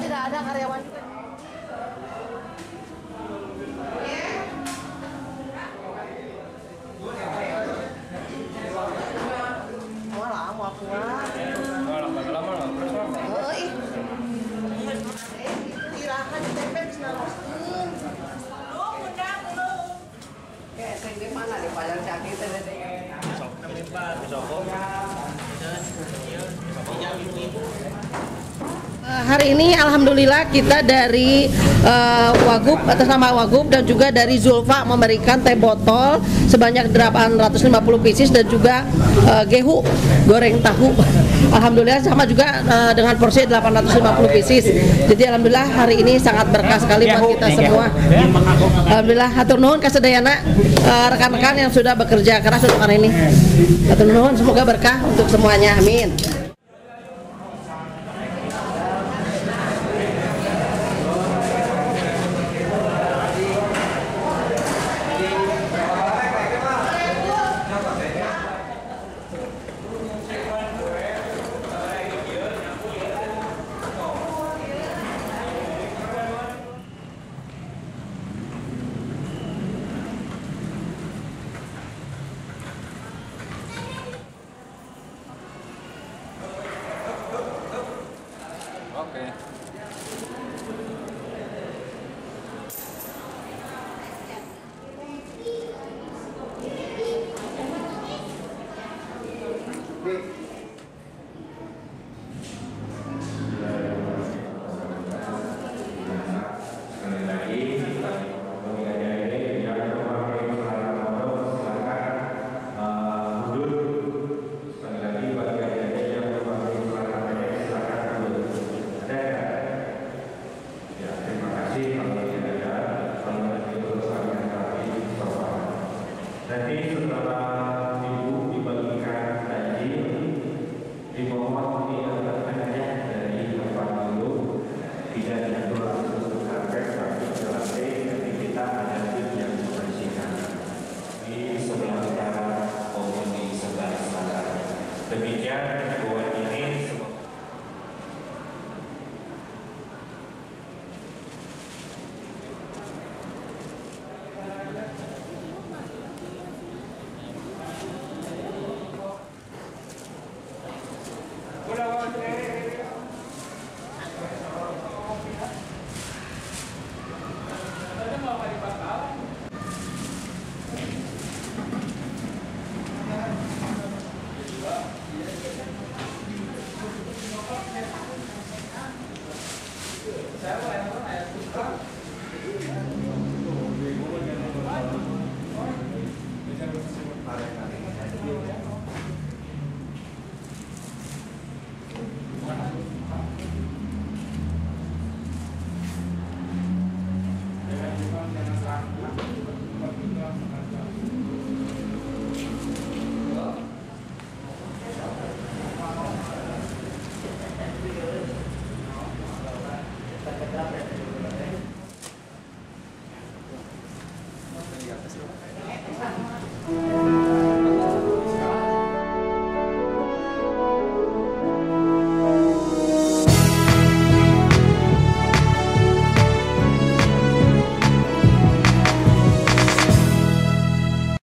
Tidak ada karyawan juga. Hari ini alhamdulillah kita dari Wagub, atas nama Wagub dan juga dari Zulfa memberikan teh botol sebanyak 850 pieces dan juga gehu goreng tahu. Alhamdulillah sama juga dengan porsi 850 pieces. Jadi alhamdulillah hari ini sangat berkah sekali buat kita semua. Alhamdulillah hatur nuhun kasadayana rekan-rekan yang sudah bekerja keras untuk hari ini. Hatur nuhun, semoga berkah untuk semuanya. Amin. Nanti setelah ibu dibagikan takjil, dimohon diantarkannya dari tempat dulu, tidak diatur langsung ke karpet tapi ke lantai, tapi kita ada tim yang membersihkan di sebelah utara maupun di sebelah selatan. Demikian buat ini semua. Saya